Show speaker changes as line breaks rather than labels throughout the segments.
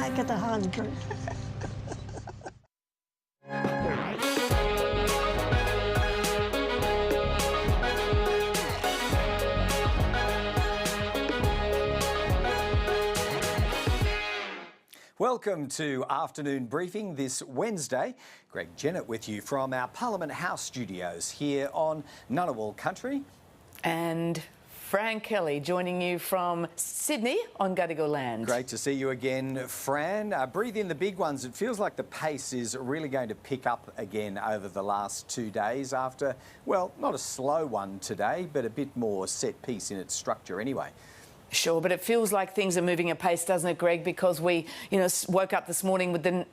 make it 100.
Welcome to Afternoon Briefing this Wednesday. Greg Jennett with you from our Parliament House studios here on Ngunnawal Country.
And Fran Kelly joining you from Sydney on Gadigal land.
Great to see you again, Fran. Breathe in the big ones. It feels like the pace is really going to pick up again over the last 2 days after, well, not a slow one today, but a bit more set piece in its structure anyway.
Sure, but it feels like things are moving at pace, doesn't it, Greg? Because we, woke up this morning with the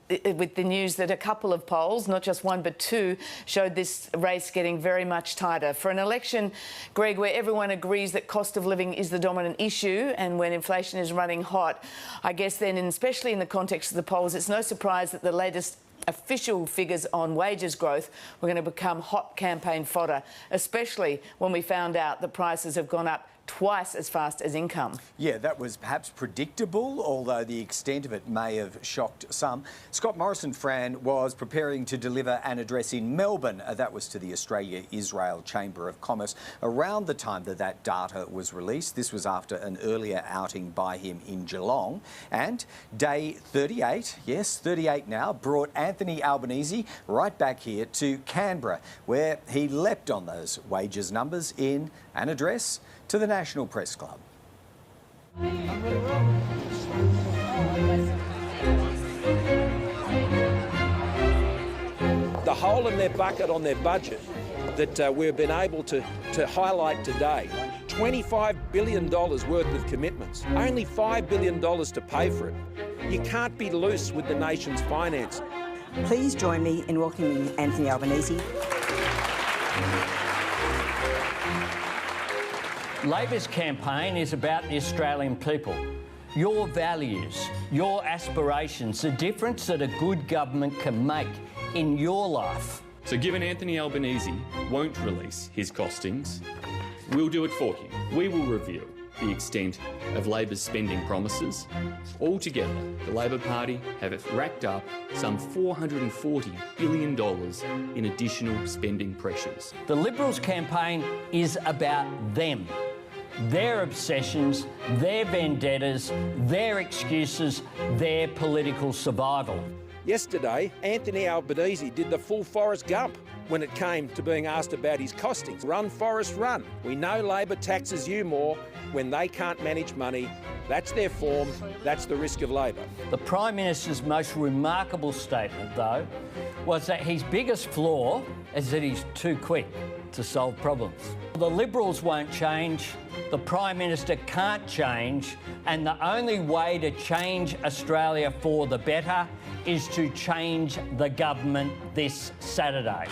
news that a couple of polls, not just one but two, showed this race getting very much tighter. For an election, Greg, where everyone agrees that cost of living is the dominant issue and when inflation is running hot, I guess then, and especially in the context of the polls, it's no surprise that the latest official figures on wages growth were going to become hot campaign fodder, especially when we found out the prices have gone up twice as fast as income.
Yeah, that was perhaps predictable, although the extent of it may have shocked some. Scott Morrison, Fran, was preparing to deliver an address in Melbourne. That was to the Australia-Israel Chamber of Commerce around the time that data was released. This was after an earlier outing by him in Geelong. And day 38, yes, 38 now, brought Anthony Albanese right back here to Canberra, where he leapt on those wages numbers in an address to the National Press Club.
The hole in their bucket on their budget that we've been able to highlight today, $25 billion worth of commitments, only $5 billion to pay for it. You can't be loose with the nation's finances.
Please join me in welcoming Anthony Albanese.
Labor's campaign is about the Australian people. Your values, your aspirations, the difference that a good government can make in your life.
So given Anthony Albanese won't release his costings, we'll do it for him. We will reveal the extent of Labor's spending promises. Altogether, the Labor Party have racked up some $440 billion in additional spending pressures.
The Liberals' campaign is about them. Their obsessions, their vendettas, their excuses, their political survival.
Yesterday, Anthony Albanese did the full Forrest Gump when it came to being asked about his costings. Run, Forrest, run. We know Labor taxes you more when they can't manage money. That's their form. That's the risk of Labor.
The Prime Minister's most remarkable statement, though, was that his biggest flaw is that he's too quick to solve problems. The Liberals won't change, the Prime Minister can't change, and the only way to change Australia for the better is to change the government this Saturday.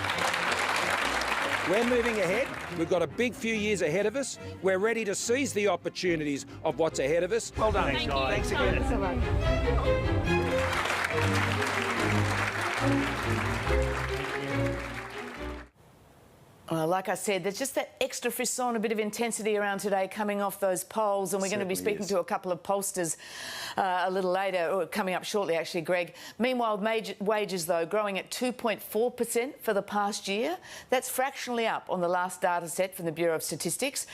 We're moving ahead. We've got a big few years ahead of us. We're ready to seize the opportunities of what's ahead of us. Well done.
Thanks, guys.
Thanks again.
Well, like I said, there's just that extra frisson, a bit of intensity around today coming off those polls, and we're going to be speaking to a couple of pollsters a little later, or coming up shortly actually, Greg. Meanwhile, wages, though, growing at 2.4% for the past year. That's fractionally up on the last data set from the Bureau of Statistics.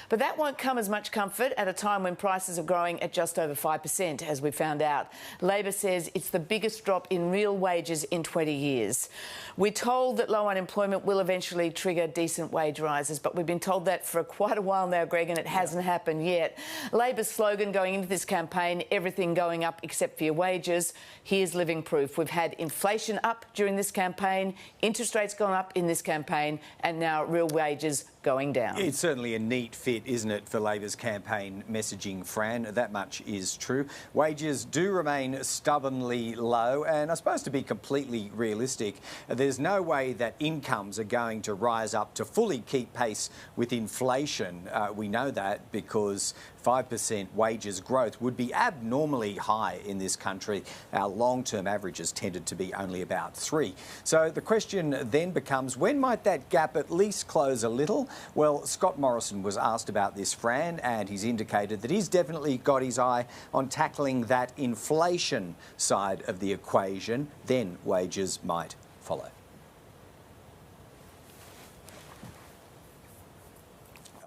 But that won't come as much comfort at a time when prices are growing at just over 5%, as we found out. Labor says it's the biggest drop in real wages in 20 years. We're told that low unemployment will eventually trigger decent wage rises, but we've been told that for quite a while now, Greg, and it hasn't happened yet. Labor's slogan going into this campaign, everything going up except for your wages. Here's living proof. We've had inflation up during this campaign, interest rates gone up in this campaign, and now real wages going down.
It's certainly a neat fit, isn't it, for Labor's campaign messaging, Fran? That much is true. Wages do remain stubbornly low, and I suppose to be completely realistic, there's no way that incomes are going to rise up to fully keep pace with inflation. We know that because 5% wages growth would be abnormally high in this country. Our long-term averages tended to be only about 3. So the question then becomes, when might that gap at least close a little? Well, Scott Morrison was asked about this, Fran, and he's indicated that he's definitely got his eye on tackling that inflation side of the equation. Then wages might follow.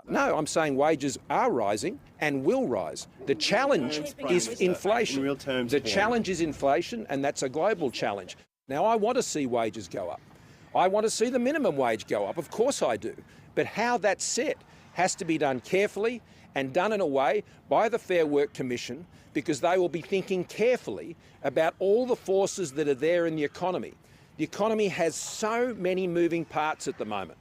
No, I'm saying wages are rising and will rise. The challenge is inflation.
In real terms,
the challenge is inflation, and that's a global challenge. Now, I want to see wages go up. I want to see the minimum wage go up. Of course I do. But how that's set has to be done carefully and done in a way by the Fair Work Commission, because they will be thinking carefully about all the forces that are there in the economy. The economy has so many moving parts at the moment,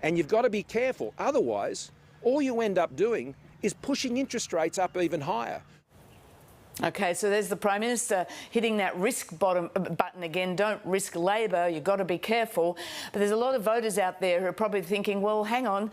and you've got to be careful. Otherwise, all you end up doing is pushing interest rates up even higher.
OK, so there's the Prime Minister hitting that risk button again. Don't risk Labor, you've got to be careful. But there's a lot of voters out there who are probably thinking, well, hang on,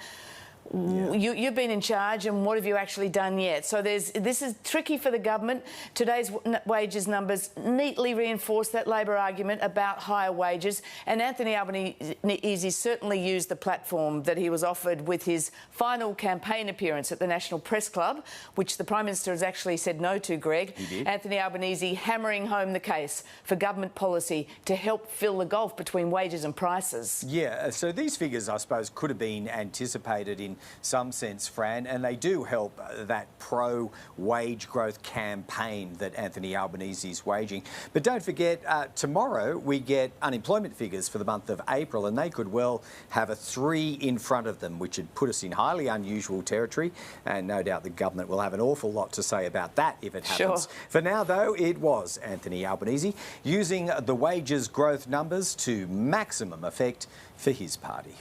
you've been in charge and what have you actually done yet? So this is tricky for the government. Today's wages numbers neatly reinforce that Labor argument about higher wages, and Anthony Albanese certainly used the platform that he was offered with his final campaign appearance at the National Press Club, which the Prime Minister has actually said no to, Greg.
He did.
Anthony Albanese hammering home the case for government policy to help fill the gulf between wages and prices.
Yeah, so these figures, I suppose, could have been anticipated in some sense, Fran, and they do help that pro-wage growth campaign that Anthony Albanese is waging. But don't forget, tomorrow we get unemployment figures for the month of April, and they could well have a 3 in front of them, which would put us in highly unusual territory, and no doubt the government will have an awful lot to say about that if it happens.
Sure.
For now, though, it was Anthony Albanese using the wages growth numbers to maximum effect for his party.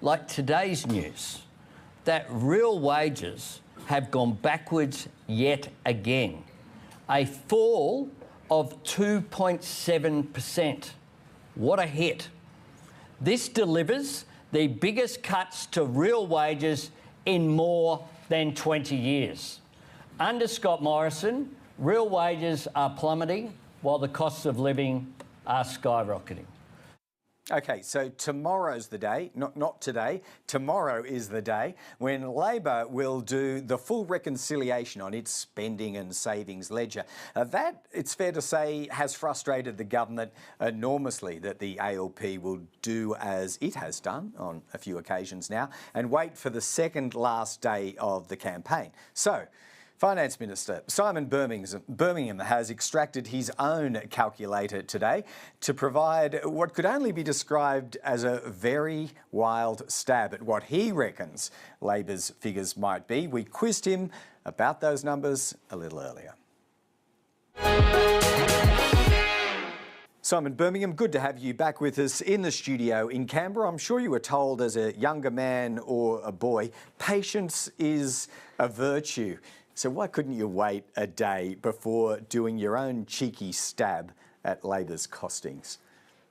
Like today's news, that real wages have gone backwards yet again. A fall of 2.7%. What a hit. This delivers the biggest cuts to real wages in more than 20 years. Under Scott Morrison, real wages are plummeting while the costs of living are skyrocketing.
OK, so tomorrow's the day, not today, tomorrow is the day when Labor will do the full reconciliation on its spending and savings ledger. That, it's fair to say, has frustrated the government enormously, that the ALP will do as it has done on a few occasions now and wait for the second last day of the campaign. So, Finance Minister Simon Birmingham has extracted his own calculator today to provide what could only be described as a very wild stab at what he reckons Labor's figures might be. We quizzed him about those numbers a little earlier. Simon Birmingham, good to have you back with us in the studio in Canberra. I'm sure you were told as a younger man or a boy, patience is a virtue. So why couldn't you wait a day before doing your own cheeky stab at Labor's costings?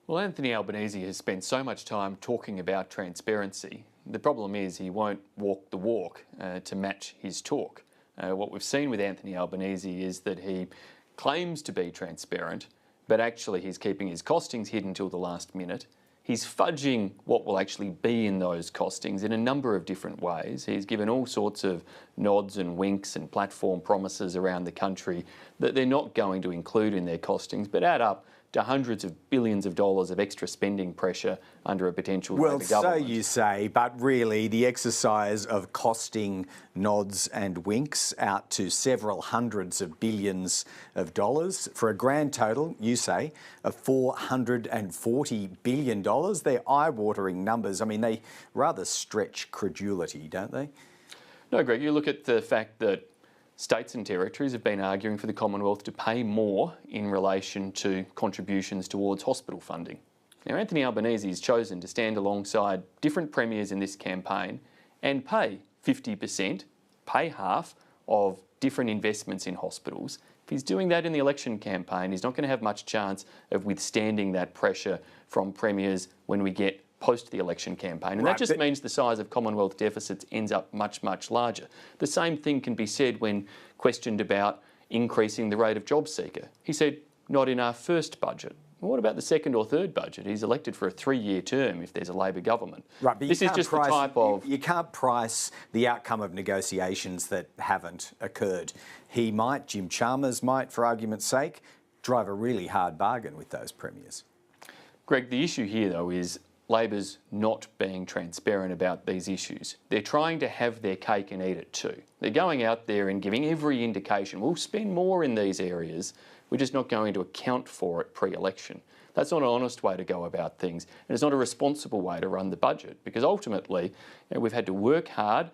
Well, Anthony Albanese has spent so much time talking about transparency. The problem is he won't walk the walk to match his talk. What we've seen with Anthony Albanese is that he claims to be transparent, but actually he's keeping his costings hidden till the last minute. He's fudging what will actually be in those costings in a number of different ways. He's given all sorts of nods and winks and platform promises around the country that they're not going to include in their costings, but add up to hundreds of billions of dollars of extra spending pressure under a potential Labor government.
Well, so you say, but really the exercise of costing nods and winks out to several hundreds of billions of dollars for a grand total, you say, of $440 billion. They're eye-watering numbers. I mean, they rather stretch credulity, don't they?
No, Greg, you look at the fact that states and territories have been arguing for the Commonwealth to pay more in relation to contributions towards hospital funding. Now, Anthony Albanese has chosen to stand alongside different premiers in this campaign and pay 50%, pay half of different investments in hospitals. If he's doing that in the election campaign, he's not going to have much chance of withstanding that pressure from premiers when we get post the election campaign. And that just means the size of Commonwealth deficits ends up much, much larger. The same thing can be said when questioned about increasing the rate of job seeker. He said, not in our first budget. Well, what about the second or third budget? He's elected for a 3-year term if there's a Labor government.
Right, but
this is just the type of...
You can't price the outcome of negotiations that haven't occurred. He might, Jim Chalmers might, for argument's sake, drive a really hard bargain with those premiers.
Greg, the issue here, though, is Labor's not being transparent about these issues. They're trying to have their cake and eat it too. They're going out there and giving every indication, we'll spend more in these areas, we're just not going to account for it pre-election. That's not an honest way to go about things, and it's not a responsible way to run the budget, because ultimately we've had to work hard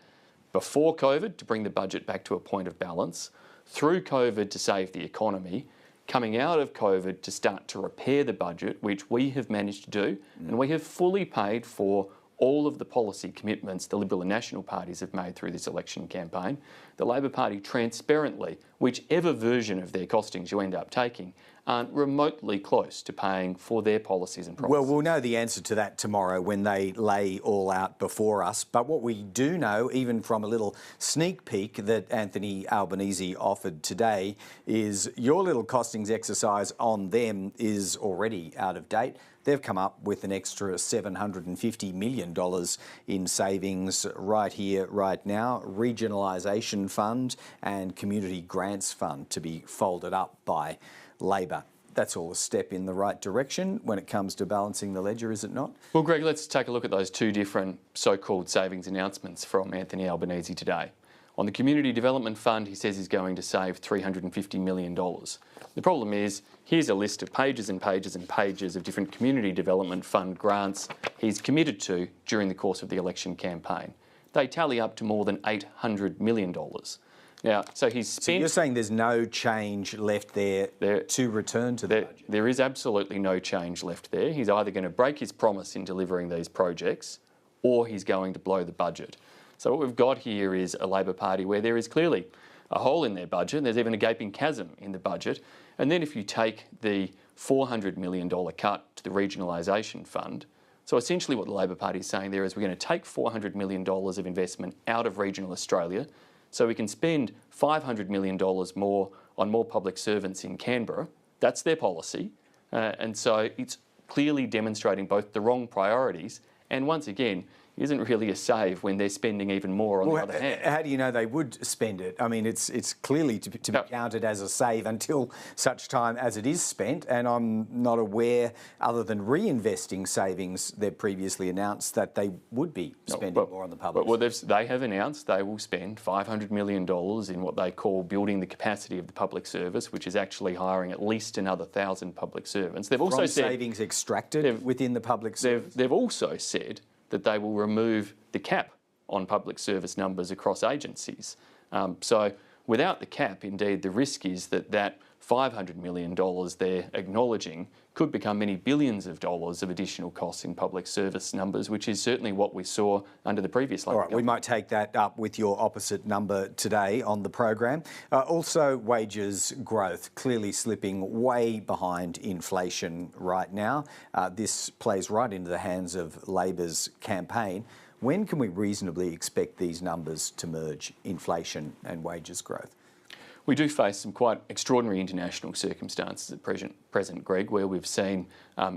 before COVID to bring the budget back to a point of balance, through COVID to save the economy, coming out of COVID to start to repair the budget, which we have managed to do, and we have fully paid for all of the policy commitments the Liberal and National parties have made through this election campaign. The Labor Party transparently, whichever version of their costings you end up taking, aren't remotely close to paying for their policies and promises.
Well, we'll know the answer to that tomorrow when they lay all out before us. But what we do know, even from a little sneak peek that Anthony Albanese offered today, is your little costings exercise on them is already out of date. They've come up with an extra $750 million in savings right here, right now. Regionalisation Fund and Community Grants Fund to be folded up by Labor. That's all a step in the right direction when it comes to balancing the ledger, is it not?
Well, Greg, let's take a look at those two different so-called savings announcements from Anthony Albanese today. On the Community Development Fund, he says he's going to save $350 million. The problem is, here's a list of pages and pages and pages of different Community Development Fund grants he's committed to during the course of the election campaign. They tally up to more than $800 million. Now, so he's spent... So
you're saying there's no change left there to return to the budget?
There is absolutely no change left there. He's either going to break his promise in delivering these projects, or he's going to blow the budget. So what we've got here is a Labor Party where there is clearly a hole in their budget. There's even a gaping chasm in the budget. And then if you take the $400 million cut to the Regionalisation Fund, so essentially what the Labor Party is saying there is we're going to take $400 million of investment out of regional Australia so we can spend $500 million more on more public servants in Canberra. That's their policy. And so it's clearly demonstrating both the wrong priorities and, once again, isn't really a save when they're spending even more on the other hand.
How do you know they would spend it? I mean, it's clearly to be counted as a save until such time as it is spent, and I'm not aware, other than reinvesting savings they've previously announced, that they would be spending more on the public.
Well, they have announced they will spend $500 million in what they call building the capacity of the public service, which is actually hiring at least another 1,000 public servants. They've also said
savings extracted within the public service.
They've also said that they will remove the cap on public service numbers across agencies. So without the cap, indeed, the risk is that that $500 million they're acknowledging could become many billions of dollars of additional costs in public service numbers, which is certainly what we saw under the previous Labor government.
We might take that up with your opposite number today on the program. Also, wages growth clearly slipping way behind inflation right now. This plays right into the hands of Labor's campaign. When can we reasonably expect these numbers to merge, inflation and wages growth?
We do face some quite extraordinary international circumstances at present, Greg, where we've seen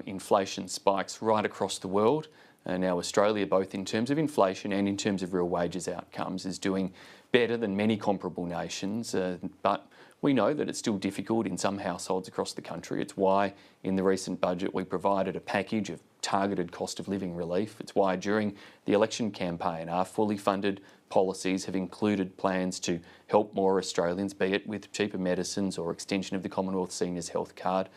inflation spikes right across the world. Now Australia, both in terms of inflation and in terms of real wages outcomes, is doing better than many comparable nations, but we know that it's still difficult in some households across the country. It's why in the recent budget we provided a package of targeted cost of living relief. It's why during the election campaign our fully funded policies have included plans to help more Australians, be it with cheaper medicines or extension of the Commonwealth Seniors Health Card.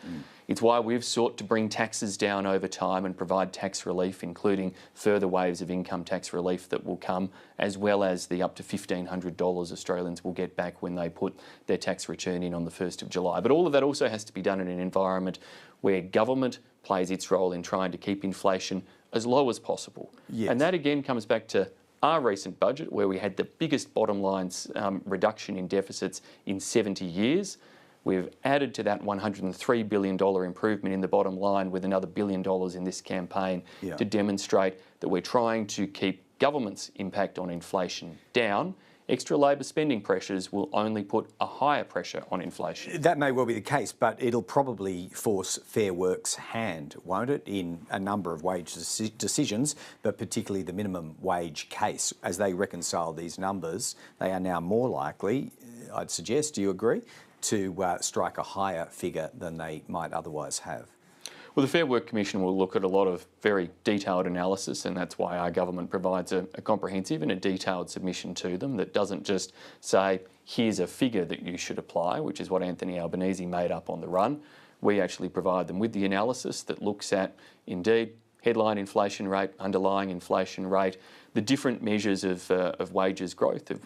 It's why we've sought to bring taxes down over time and provide tax relief, including further waves of income tax relief that will come, as well as the up to $1,500 Australians will get back when they put their tax return in on the 1st of July. But all of that also has to be done in an environment where government plays its role in trying to keep inflation as low as possible.
Yes.
And that again comes back to our recent budget, where we had the biggest bottom line reduction in deficits in 70 years. We've added to that $103 billion improvement in the bottom line with another $1 billion in this campaign to demonstrate that we're trying to keep government's impact on inflation down. Extra Labor spending pressures will only put a higher pressure on inflation.
That may well be the case, but it'll probably force Fair Work's hand, won't it, in a number of wage decisions, but particularly the minimum wage case. As they reconcile these numbers, they are now more likely, I'd suggest, do you agree, to strike a higher figure than they might otherwise have.
Well, the Fair Work Commission will look at a lot of very detailed analysis, and that's why our government provides a comprehensive and a detailed submission to them that doesn't just say, here's a figure that you should apply, which is what Anthony Albanese made up on the run. We actually provide them with the analysis that looks at, indeed, headline inflation rate, underlying inflation rate, the different measures of wages growth, of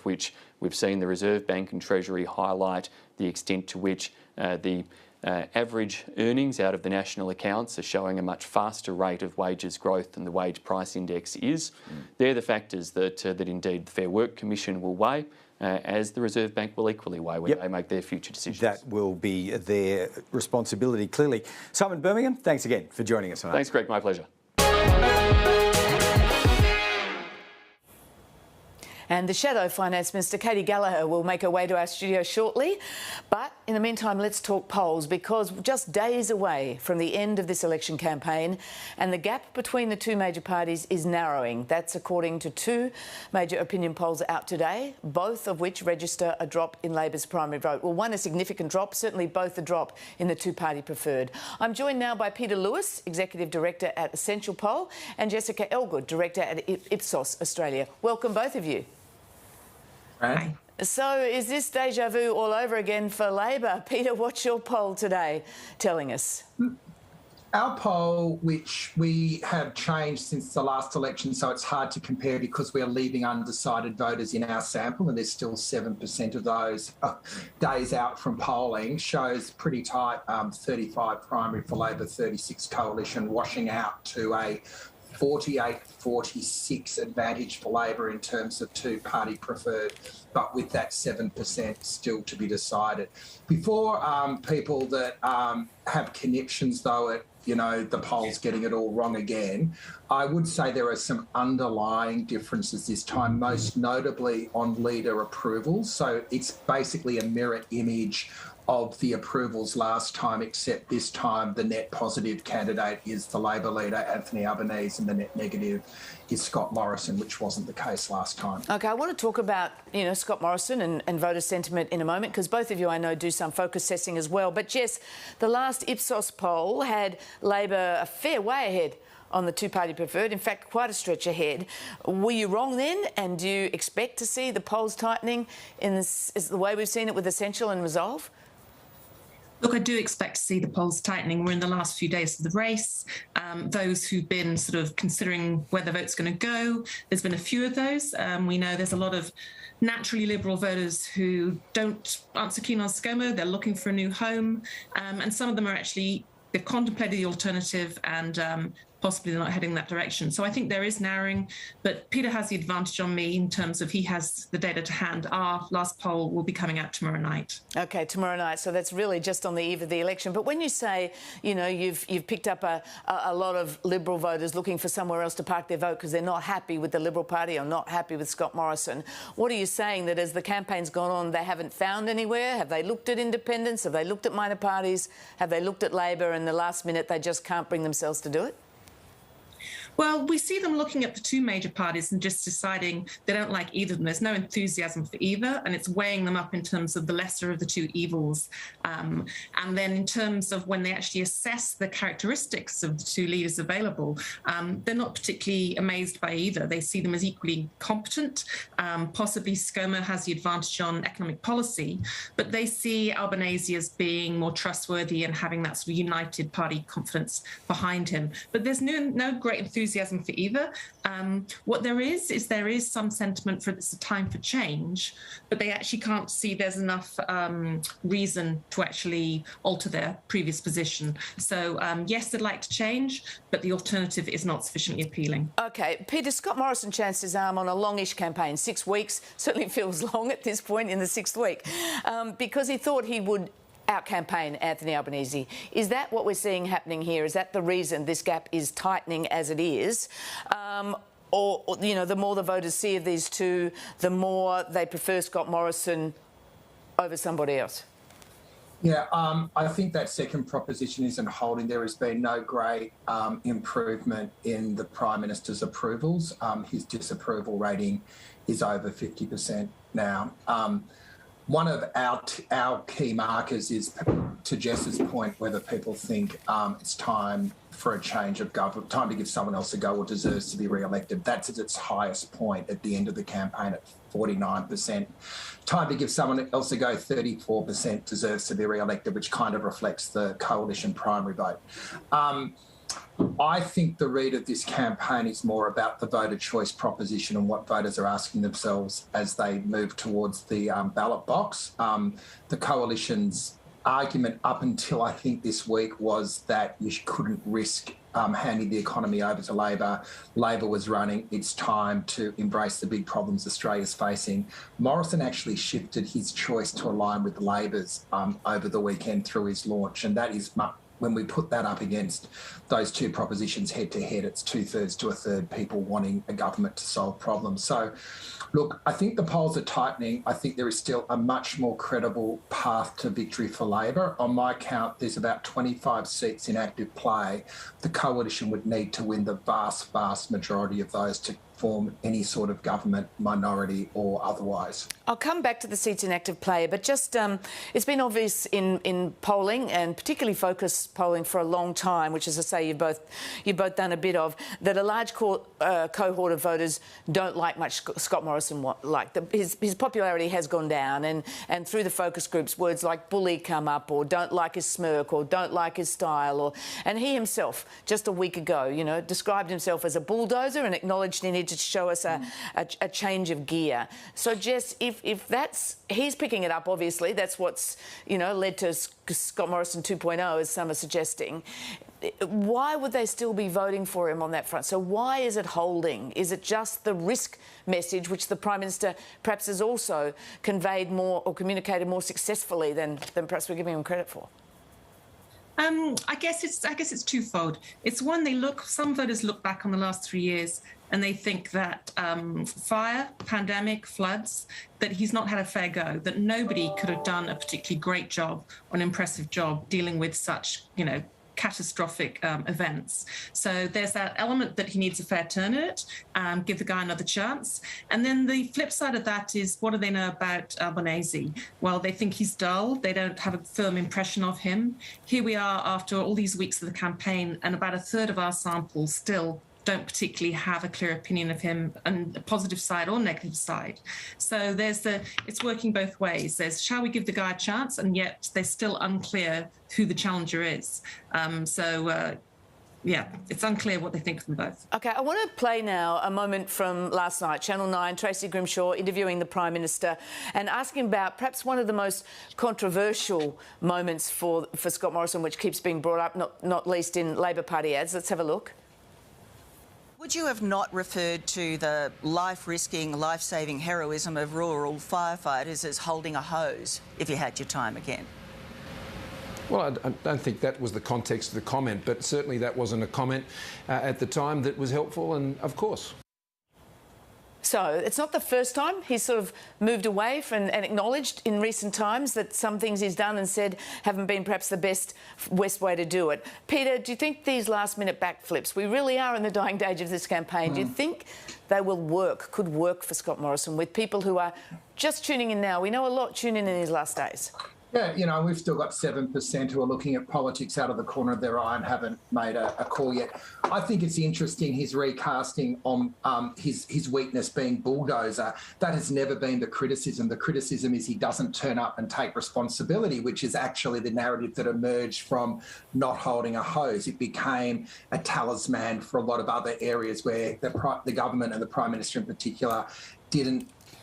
which we've seen the Reserve Bank and Treasury highlight the extent to which the average earnings out of the national accounts are showing a much faster rate of wages growth than the wage price index is. They're the factors that indeed the Fair Work Commission will weigh, as the Reserve Bank will equally weigh when they make their future decisions.
That will be their responsibility, clearly. Simon Birmingham, thanks again for joining us tonight.
Thanks, Greg. My pleasure.
And the Shadow Finance Minister, Katy Gallagher, will make her way to our studio shortly. But in the meantime, let's talk polls, because just days away from the end of this election campaign, and the gap between the two major parties is narrowing. That's according to two major opinion polls out today, both of which register a drop in Labor's primary vote. Well, one a significant drop, certainly both a drop in the two-party preferred. I'm joined now by Peter Lewis, Executive Director at Essential Poll, and Jessica Elgood, Director at Ipsos Australia. Welcome, both of you.
Hi.
So is this deja vu all over again for Labor? Peter, what's your poll today telling us?
Our poll, which we have changed since the last election, so it's hard to compare because we're leaving undecided voters in our sample, and there's still 7% of those days out from polling, shows pretty tight 35 primary for Labor, 36 coalition, washing out to a 48-46 advantage for Labor in terms of two-party preferred, but with that 7% still to be decided. Before people that have conniptions, though, at the polls getting it all wrong again, I would say there are some underlying differences this time, most notably on leader approvals. So it's basically a mirror image of the approvals last time, except this time the net positive candidate is the Labor leader, Anthony Albanese, and the net negative is Scott Morrison, which wasn't the case last time. OK, I want to talk about, Scott Morrison and voter sentiment in a moment, because both of you, I know, do some focus testing as well. But, Jess, the last Ipsos poll had Labor a fair way ahead on the two-party preferred, in fact, quite a stretch ahead. Were you wrong then? And do you expect to see the polls tightening in this, is the way we've seen it with Essential and Resolve?
Look, I do expect to see the polls tightening. We're in the last few days of the race. Those who've been sort of considering where the vote's going to go, there's been a few of those. We know there's a lot of naturally Liberal voters who aren't so keen on ScoMo. They're looking for a new home. And some of them are actually, they've contemplated the alternative and possibly they're not heading in that direction. So I think there is narrowing, but Peter has the advantage on me in terms of he has the data to hand. Our last poll will be coming out tomorrow night. OK, tomorrow night. So that's really just on the eve of the election. But when you say, you've picked up a lot of Liberal voters looking for somewhere else to park their vote because they're not happy with the Liberal Party or not happy with Scott Morrison, what are you saying, that as the campaign's gone on, they haven't found anywhere? Have they looked at independents? Have they looked at minor parties? Have they looked at Labor, and the last minute they just can't bring themselves to do it? Well, we see them looking at the two major parties and just deciding they don't like either of them. There's no enthusiasm for either, and it's weighing them up in terms of the lesser of the two evils. And then in terms of when they actually assess the characteristics of the two leaders available, they're not particularly amazed by either. They see them as equally competent. Possibly ScoMo has the advantage on economic policy, but they see Albanese as being more trustworthy and having that sort of united party confidence behind him. But there's no great enthusiasm enthusiasm for either. What there is some sentiment for it's a time for change, but they actually can't see there's enough reason to actually alter their previous position. So yes, they'd like to change, but the alternative is not sufficiently appealing.
OK, Peter, Scott Morrison chanced his arm on a longish campaign, 6 weeks, certainly feels long at this point in the 6th week, because he thought he would out-campaign Anthony Albanese. Is that what we're seeing happening here? Is that the reason this gap is tightening as it is? Or, you know, the more the voters see of these two, the more they prefer Scott Morrison over somebody else?
Yeah, I think that second proposition isn't holding. There has been no great improvement in the Prime Minister's approvals. His disapproval rating is over 50% now. One of our key markers is, to Jess's point, whether people think it's time for a change of government, time to give someone else a go or deserves to be re-elected. That's at its highest point at the end of the campaign at 49%. Time to give someone else a go, 34% deserves to be re-elected, which kind of reflects the coalition primary vote. I think the read of this campaign is more about the voter choice proposition and what voters are asking themselves as they move towards the ballot box. The coalition's argument up until I think this week was that you couldn't risk handing the economy over to Labor. Labor was running. It's time to embrace the big problems Australia's facing. Morrison actually shifted his choice to align with Labor's over the weekend through his launch, and that is when we put that up against those two propositions head to head, it's 2/3 to 1/3 people wanting a government to solve problems. So, look, I think the polls are tightening. I think there is still a much more credible path to victory for Labor. On my count, there's about 25 seats in active play. The coalition would need to win the vast, vast majority of those to form any sort of government, minority or otherwise.
I'll come back to the seats in active play, but just it's been obvious in polling, and particularly focused polling for a long time, which, as I say, you've both done a bit of, that a large cohort of voters don't like much Scott Morrison. His popularity has gone down, and through the focus groups, words like bully come up, or don't like his smirk, or don't like his style, and he himself just a week ago, you know, described himself as a bulldozer and acknowledged he needed to show us a change of gear. So, Jess, if that's, he's picking it up, obviously, that's what's, you know, led to Scott Morrison 2.0, as some are suggesting. Why would they still be voting for him on that front? So why is it holding? Is it just the risk message, which the Prime Minister perhaps has also conveyed more or communicated more successfully than perhaps we're giving him credit for?
I guess it's twofold. It's one, some voters look back on the last 3 years and they think that fire, pandemic, floods, that he's not had a fair go, that nobody could have done a particularly great job or an impressive job dealing with such, you know, catastrophic events. So there's that element that he needs a fair turn at it, give the guy another chance. And then the flip side of that is, what do they know about Albanese? Well, they think he's dull. They don't have a firm impression of him. Here we are after all these weeks of the campaign, and about 1/3 of our samples still don't particularly have a clear opinion of him, on the positive side or negative side. So it's working both ways. There's, shall we give the guy a chance? And yet they're still unclear who the challenger is. Yeah, it's unclear what they think of them both.
OK, I want to play now a moment from last night, Channel 9, Tracy Grimshaw interviewing the Prime Minister and asking about perhaps one of the most controversial moments for Scott Morrison, which keeps being brought up, not least in Labor Party ads. Let's have a look.
Would you have not referred to the life-risking, life-saving heroism of rural firefighters as holding a hose if you had your time again?
Well, I don't think that was the context of the comment, but certainly that wasn't a comment at the time that was helpful, and of course.
So it's not the first time he's sort of moved away from and acknowledged in recent times that some things he's done and said haven't been perhaps the best way to do it. Peter, do you think these last-minute backflips, we really are in the dying age of this campaign, do you think they will work, could work for Scott Morrison with people who are just tuning in now? We know a lot tune in these last days.
Yeah, we've still got 7% who are looking at politics out of the corner of their eye and haven't made a call yet. I think it's interesting his recasting on his weakness being bulldozer. That has never been the criticism. The criticism is he doesn't turn up and take responsibility, which is actually the narrative that emerged from not holding a hose. It became a talisman for a lot of other areas where the government and the Prime Minister in particular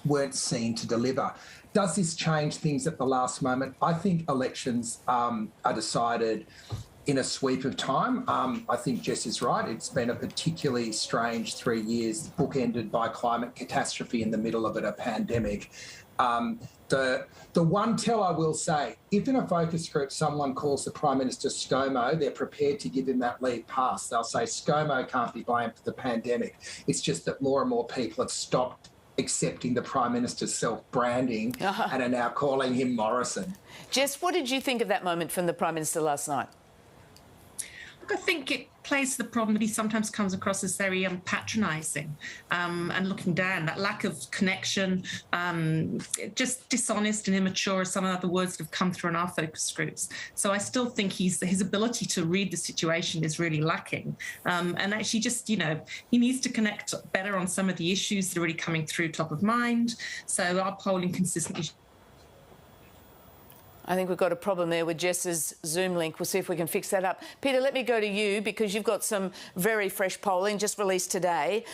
weren't seen to deliver. Does this change things at the last moment? I think elections are decided in a sweep of time. I think Jess is right. It's been a particularly strange 3 years, bookended by climate catastrophe in the middle of a pandemic. The one tell I will say, if in a focus group someone calls the Prime Minister ScoMo, they're prepared to give him that lead pass. They'll say ScoMo can't be blamed for the pandemic. It's just that more and more people have stopped accepting the Prime Minister's self-branding and are now calling him Morrison.
Jess, what did you think of that moment from the Prime Minister last night?
Look, I think it plays to the problem that he sometimes comes across as very patronising and looking down, that lack of connection, just dishonest and immature are some of the words that have come through in our focus groups. So I still think his ability to read the situation is really lacking. And actually just, he needs to connect better on some of the issues that are really coming through top of mind. So our polling consistently...
I think we've got a problem there with Jess's Zoom link. We'll see if we can fix that up. Peter, let me go to you because you've got some very fresh polling just released today.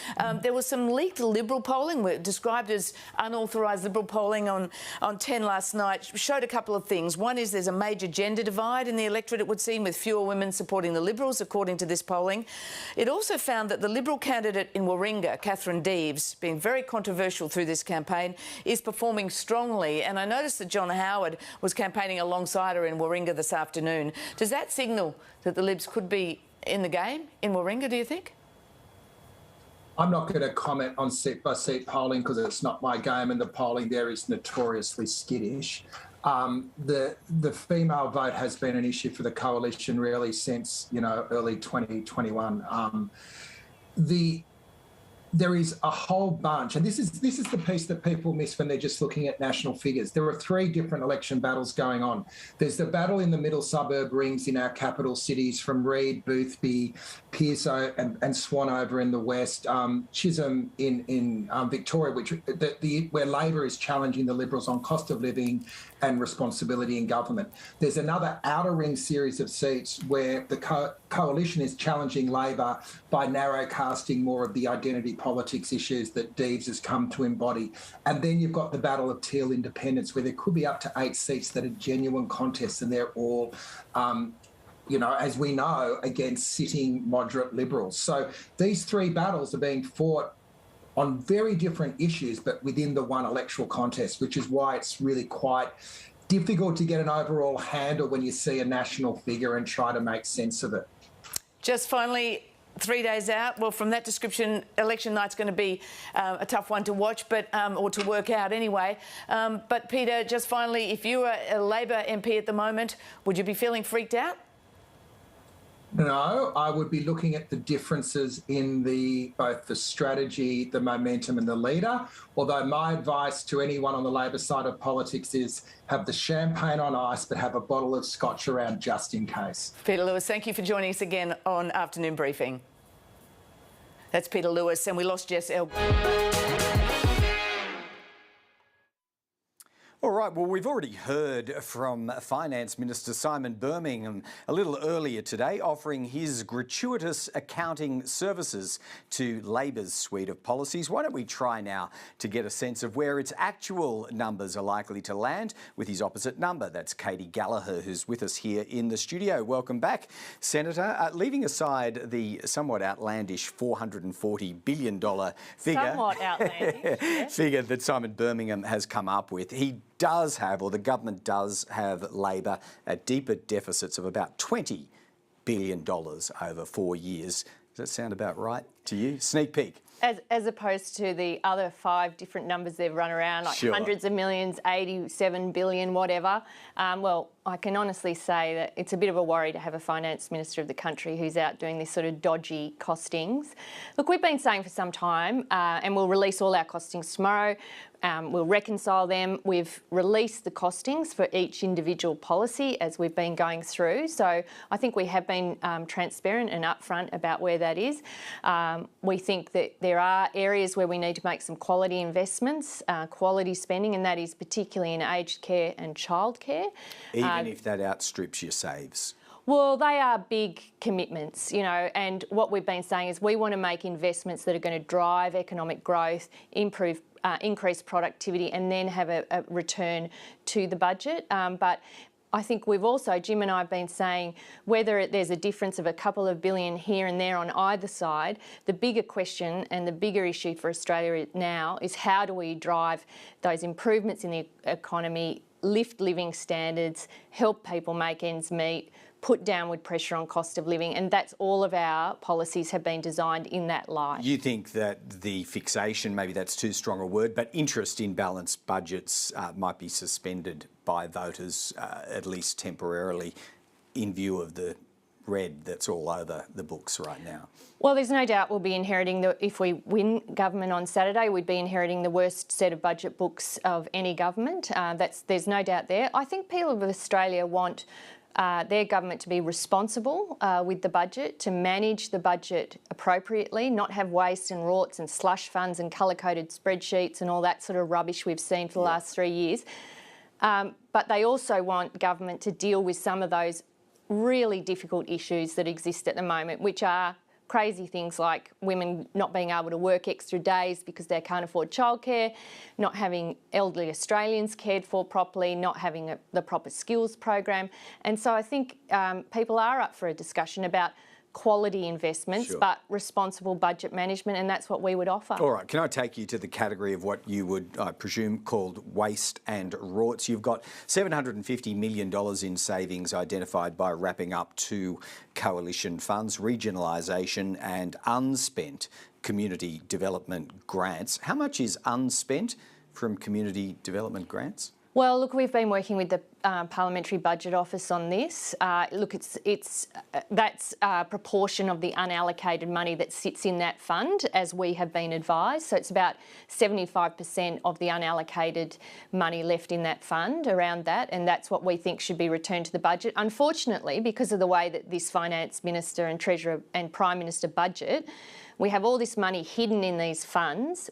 There was some leaked Liberal polling, described as unauthorised Liberal polling on 10 last night, showed a couple of things. One is there's a major gender divide in the electorate, it would seem, with fewer women supporting the Liberals, according to this polling. It also found that the Liberal candidate in Warringah, Catherine Deves, being very controversial through this campaign, is performing strongly. And I noticed that John Howard was campaigning alongside her in Warringah this afternoon. Does that signal that the Libs could be in the game in Warringah, do you think?
I'm not going to comment on seat-by-seat polling because it's not my game, and the polling there is notoriously skittish. The female vote has been an issue for the coalition really since, early 2021. There is a whole bunch, and this is the piece that people miss when they're just looking at national figures. There are 3 different election battles going on. There's the battle in the middle suburb rings in our capital cities from Reid, Boothby, Pearce and Swan over in the west, Chisholm in Victoria, where Labor is challenging the Liberals on cost of living and responsibility in government. There's another outer ring series of seats where the coalition is challenging Labor by narrow casting more of the identity politics issues that Deves has come to embody. And then you've got the battle of teal independence, where there could be up to 8 seats that are genuine contests, and they're all, as we know, against sitting moderate Liberals. So these 3 battles are being fought on very different issues, but within the one electoral contest, which is why it's really quite difficult to get an overall handle when you see a national figure and try to make sense of it.
Just finally, 3 days out. Well, from that description, election night's going to be a tough one to watch, but or to work out anyway. But Peter, just finally, if you were a Labor MP at the moment, would you be feeling freaked out?
No, I would be looking at the differences in both the strategy, the momentum and the leader. Although my advice to anyone on the Labor side of politics is have the champagne on ice, but have a bottle of scotch around just in case.
Peter Lewis, thank you for joining us again on Afternoon Briefing. That's Peter Lewis, and we lost Jess Elgood.
All right, well, we've already heard from Finance Minister Simon Birmingham a little earlier today, offering his gratuitous accounting services to Labor's suite of policies. Why don't we try now to get a sense of where its actual numbers are likely to land with his opposite number. That's Katy Gallagher, who's with us here in the studio. Welcome back, Senator. Leaving aside the somewhat outlandish $440 billion figure,
somewhat outlandish, yeah,
figure that Simon Birmingham has come up with, he does have, or the government does have, Labor at deeper deficits of about $20 billion over 4 years. Does that sound about right? to you. Sneak peek.
As opposed to the other 5 different numbers they've run around, like hundreds of millions, 87 billion, whatever. Well, I can honestly say that it's a bit of a worry to have a finance minister of the country who's out doing this sort of dodgy costings. Look, we've been saying for some time, and we'll release all our costings tomorrow. We'll reconcile them. We've released the costings for each individual policy as we've been going through. So I think we have been transparent and upfront about where that is. We think that there are areas where we need to make some quality investments, quality spending, and that is particularly in aged care and childcare.
Even if that outstrips your saves.
Well, they are big commitments, you know, and what we've been saying is we want to make investments that are going to drive economic growth, increase productivity, and then have a return to the budget. But I think we've also, Jim and I have been saying, whether there's a difference of a couple of billion here and there on either side, the bigger question and the bigger issue for Australia now is how do we drive those improvements in the economy, lift living standards, help people make ends meet, put downward pressure on cost of living, and that's all of our policies have been designed in that light.
You think that the fixation, maybe that's too strong a word, but interest in balanced budgets might be suspended by voters, at least temporarily, in view of the red that's all over the books right now?
Well, there's no doubt we'll be inheriting, if we win government on Saturday, we'd be inheriting the worst set of budget books of any government. There's no doubt there. I think people of Australia want their government to be responsible with the budget, to manage the budget appropriately, not have waste and rorts and slush funds and colour-coded spreadsheets and all that sort of rubbish we've seen for the last 3 years. But they also want government to deal with some of those really difficult issues that exist at the moment, which are crazy things like women not being able to work extra days because they can't afford childcare, not having elderly Australians cared for properly, not having the proper skills program. And so I think people are up for a discussion about quality investments, but responsible budget management, and that's what we would offer.
All right, can I take you to the category of what you would, I presume, called waste and rorts? You've got $750 million in savings identified by wrapping up 2 coalition funds, regionalisation and unspent community development grants. How much is unspent from community development grants?
Well, look, we've been working with the Parliamentary Budget Office on this. Look, that's a proportion of the unallocated money that sits in that fund, as we have been advised. So it's about 75% of the unallocated money left in that fund, around that, and that's what we think should be returned to the budget. Unfortunately, because of the way that this Finance Minister and Treasurer and Prime Minister budget, we have all this money hidden in these funds.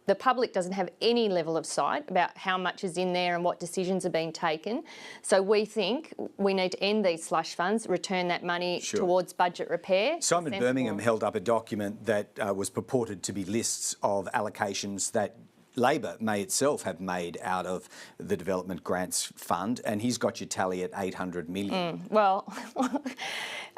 The public doesn't have any level of sight about how much is in there and what decisions are being taken. So we think we need to end these slush funds, return that money towards budget repair.
Simon Birmingham held up a document that was purported to be lists of allocations that Labor may itself have made out of the Development Grants Fund, and he's got your tally at $800 million.
Well,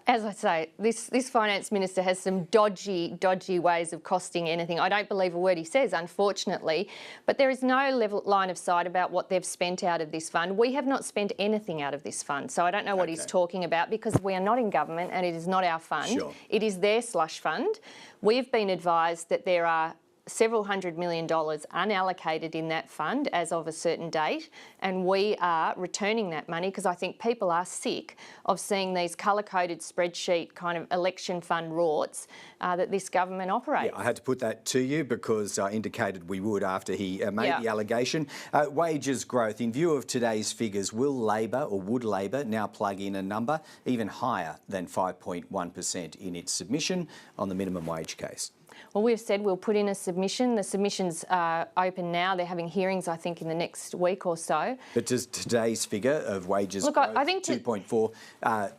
as I say, this Finance Minister has some dodgy ways of costing anything. I don't believe a word he says, unfortunately, but there is no line of sight about what they've spent out of this fund. We have not spent anything out of this fund, so I don't know what he's talking about, because we are not in government and it is not our fund. It is their slush fund. We've been advised that there are several $100 million unallocated in that fund as of a certain date, and we are returning that money because I think people are sick of seeing these colour-coded spreadsheet kind of election fund rorts that this government operates.
Yeah, I had to put that to you because I indicated we would after he made the allegation. Wages growth. In view of today's figures, will Labor, or would Labor, now plug in a number even higher than 5.1% in its submission on the minimum wage case?
Well, we've said we'll put in a submission. The submission's open now. They're having hearings, I think, in the next week or so.
But does today's figure of wages growth, I think 2.4,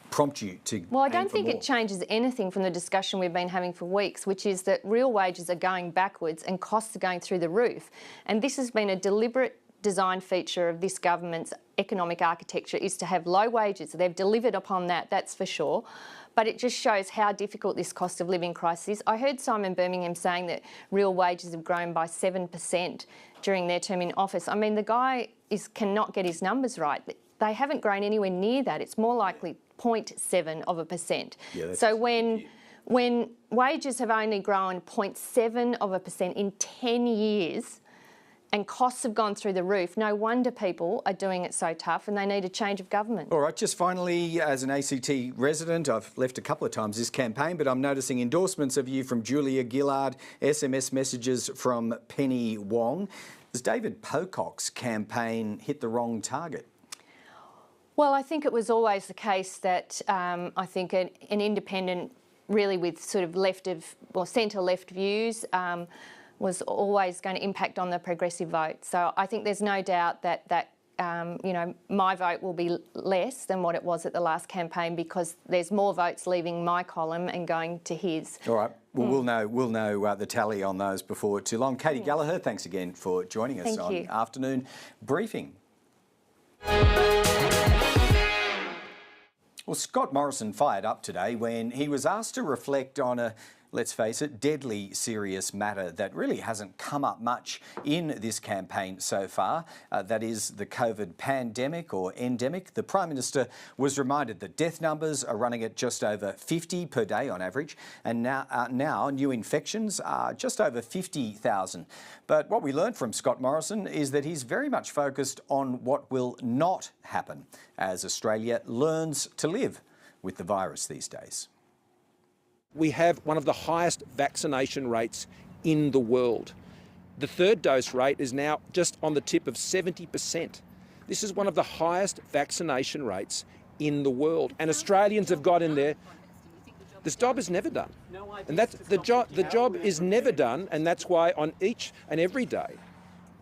prompt you to
Well, I don't think it changes anything from the discussion we've been having for weeks, which is that real wages are going backwards and costs are going through the roof. And this has been a deliberate design feature of this government's economic architecture, is to have low wages. They've delivered upon that, that's for sure. But it just shows how difficult this cost of living crisis is. I heard Simon Birmingham saying that real wages have grown by 7% during their term in office. I mean, the guy cannot get his numbers right. They haven't grown anywhere near that. It's more likely 0.7%. So when when wages have only grown 0.7% in 10 years and costs have gone through the roof, no wonder people are doing it so tough and they need a change of government.
All right, just finally, as an ACT resident, I've left a couple of times this campaign, but I'm noticing endorsements of you from Julia Gillard, SMS messages from Penny Wong. Has David Pocock's campaign hit the wrong target?
Well, I think it was always the case that I think an independent, really with sort of centre-left views, was always going to impact on the progressive vote. So I think there's no doubt that my vote will be less than what it was at the last campaign because there's more votes leaving my column and going to his.
All right. Well, we'll know the tally on those before too long. Katy Gallagher, thanks again for joining us on Afternoon Briefing. Well, Scott Morrison fired up today when he was asked to reflect on a, let's face it, deadly serious matter that really hasn't come up much in this campaign so far. That is the COVID pandemic or endemic. The Prime Minister was reminded that death numbers are running at just over 50 per day on average, and now new infections are just over 50,000. But what we learned from Scott Morrison is that he's very much focused on what will not happen as Australia learns to live with the virus these days.
We have one of the highest vaccination rates in the world. The third dose rate is now just on the tip of 70%. This is one of the highest vaccination rates in the world. And Australians have got in there. This job is never done. And that's the job is never done, and that's why on each and every day,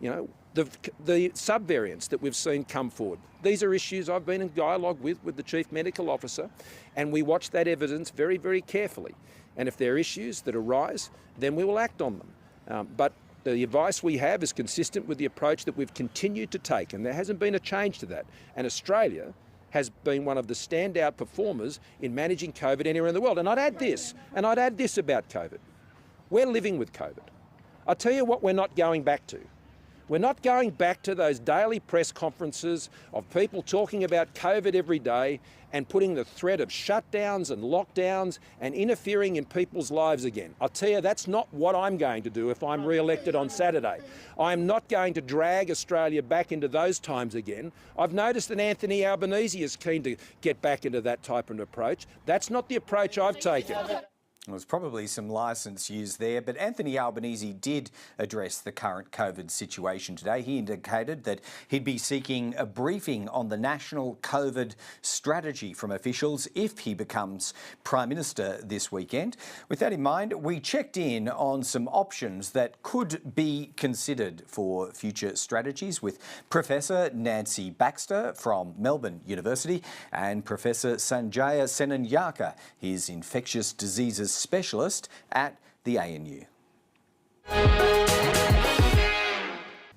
the subvariants that we've seen come forward. These are issues I've been in dialogue with the Chief Medical Officer, and we watch that evidence very, very carefully. And if there are issues that arise, then we will act on them. But the advice we have is consistent with the approach that we've continued to take, and there hasn't been a change to that. And Australia has been one of the standout performers in managing COVID anywhere in the world. And I'd add this about COVID. We're living with COVID. I'll tell you what we're not going back to. We're not going back to those daily press conferences of people talking about COVID every day and putting the threat of shutdowns and lockdowns and interfering in people's lives again. I'll tell you, that's not what I'm going to do if I'm re-elected on Saturday. I'm not going to drag Australia back into those times again. I've noticed that Anthony Albanese is keen to get back into that type of approach. That's not the approach I've taken.
There was probably some licence used there, but Anthony Albanese did address the current COVID situation today. He indicated that he'd be seeking a briefing on the national COVID strategy from officials if he becomes Prime Minister this weekend. With that in mind, we checked in on some options that could be considered for future strategies with Professor Nancy Baxter from Melbourne University and Professor Sanjaya Senanayake, his infectious diseases specialist at the ANU.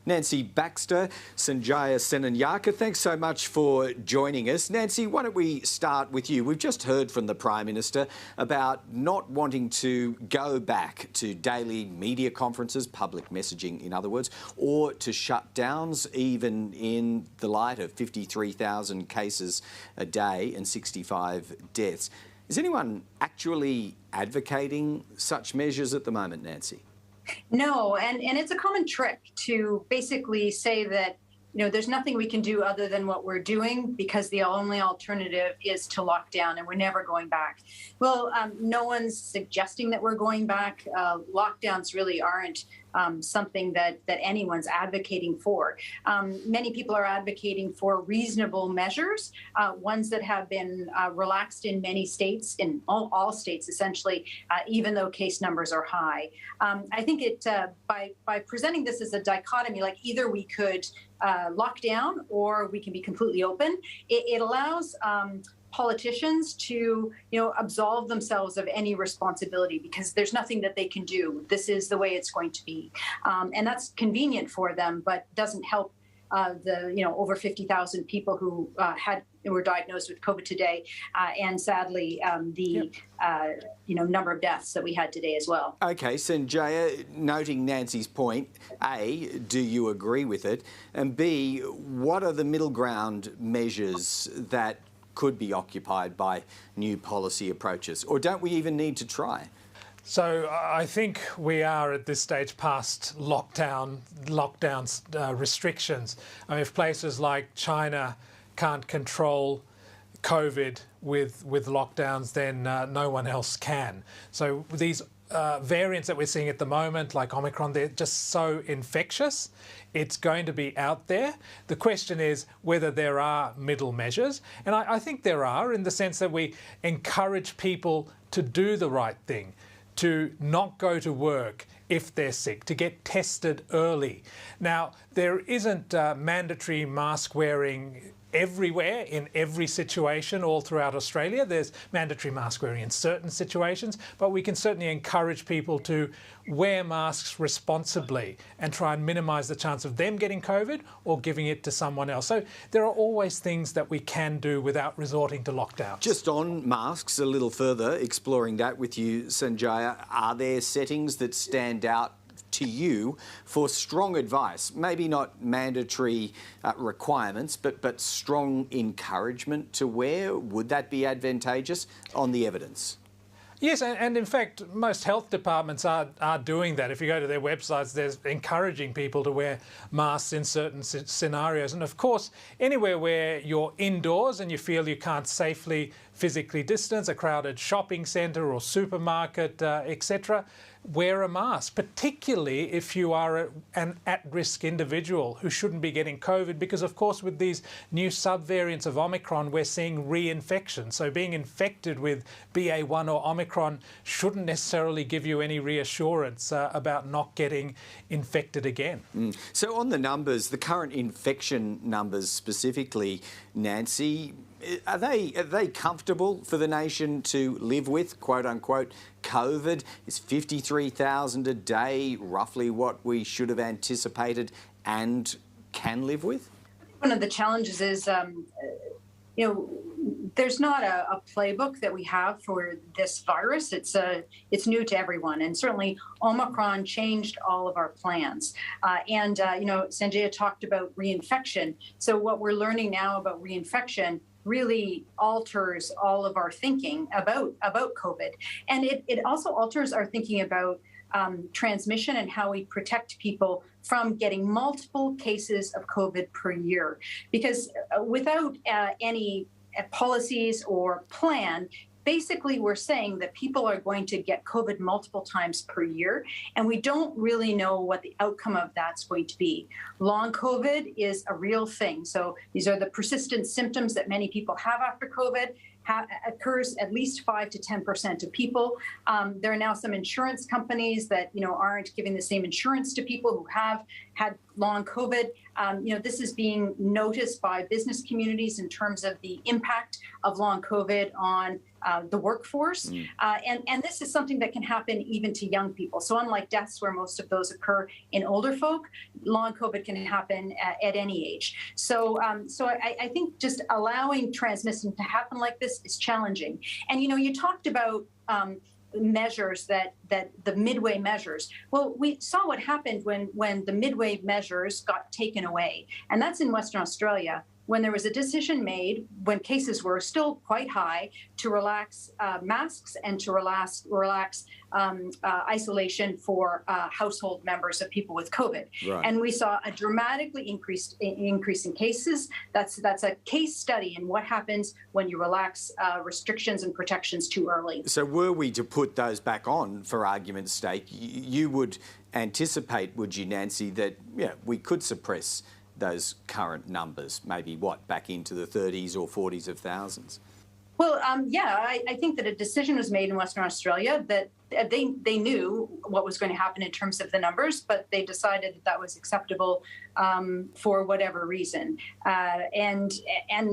Nancy Baxter, Sanjaya Senanayake, thanks so much for joining us. Nancy, why don't we start with you? We've just heard from the Prime Minister about not wanting to go back to daily media conferences, public messaging in other words, or to shutdowns, even in the light of 53,000 cases a day and 65 deaths. Is anyone actually advocating such measures at the moment, Nancy?
No, and it's a common trick to basically say that, there's nothing we can do other than what we're doing because the only alternative is to lock down and we're never going back. Well, no one's suggesting that we're going back. Lockdowns really aren't something that anyone's advocating for. Many people are advocating for reasonable measures, ones that have been relaxed in many states, in all states essentially, even though case numbers are high. I think by presenting this as a dichotomy, like either we could lock down or we can be completely open, it allows politicians to, absolve themselves of any responsibility because there's nothing that they can do. This is the way it's going to be. And that's convenient for them, but doesn't help the, over 50,000 people who were diagnosed with COVID today. And sadly, the, number of deaths that we had today as well.
OK, Sanjaya, noting Nancy's point, A, do you agree with it? And B, what are the middle ground measures that could be occupied by new policy approaches? Or don't we even need to try?
So I think we are at this stage past lockdown restrictions. I mean, if places like China can't control COVID with lockdowns, then no one else can. So these variants that we're seeing at the moment, like Omicron, they're just so infectious. It's going to be out there. The question is whether there are middle measures. And I think there are, in the sense that we encourage people to do the right thing, to not go to work if they're sick, to get tested early. Now, there isn't mandatory mask wearing everywhere, in every situation, all throughout Australia. There's mandatory mask wearing in certain situations, but we can certainly encourage people to wear masks responsibly and try and minimise the chance of them getting COVID or giving it to someone else. So there are always things that we can do without resorting to lockdowns.
Just on masks, a little further, exploring that with you, Sanjaya, are there settings that stand out to you for strong advice? Maybe not mandatory requirements, but strong encouragement to wear. Would that be advantageous on the evidence?
Yes, and in fact, most health departments are doing that. If you go to their websites, they're encouraging people to wear masks in certain scenarios. And of course, anywhere where you're indoors and you feel you can't safely physically distance, a crowded shopping centre or supermarket, etc., wear a mask, particularly if you are an at-risk individual who shouldn't be getting COVID, because of course with these new subvariants of Omicron we're seeing reinfection. So being infected with BA1 or Omicron shouldn't necessarily give you any reassurance about not getting infected again.
So on the numbers, the current infection numbers specifically, Nancy, are they comfortable for the nation to live with, quote unquote? COVID is 53,000 a day, roughly what we should have anticipated and can live with?
One of the challenges is, there's not a playbook that we have for this virus. It's new to everyone, and certainly Omicron changed all of our plans. Sanjaya talked about reinfection. So what we're learning now about reinfection really alters all of our thinking about COVID. And it also alters our thinking about transmission and how we protect people from getting multiple cases of COVID per year. Because without any policies or plan, basically we're saying that people are going to get COVID multiple times per year, and we don't really know what the outcome of that's going to be. Long COVID is a real thing. So these are the persistent symptoms that many people have after COVID. Occurs at least 5 to 10% of people. There are now some insurance companies that aren't giving the same insurance to people who have had long COVID. This is being noticed by business communities in terms of the impact of long COVID on the workforce. And this is something that can happen even to young people. So unlike deaths where most of those occur in older folk, long COVID can happen at any age. So I think just allowing transmission to happen like this is challenging. And, you talked about measures that the midway measures. Well, we saw what happened when the midway measures got taken away. And that's in Western Australia, when there was a decision made when cases were still quite high to relax masks and to relax isolation for household members of people with COVID. Right. And we saw a dramatically increase in cases. That's a case study in what happens when you relax restrictions and protections too early.
So were we to put those back on, for argument's sake, you would anticipate, would you, Nancy, that we could suppress those current numbers, maybe back into the 30s or 40s of thousands?
Well, I think that a decision was made in Western Australia that they knew what was going to happen in terms of the numbers, but they decided that was acceptable for whatever reason. And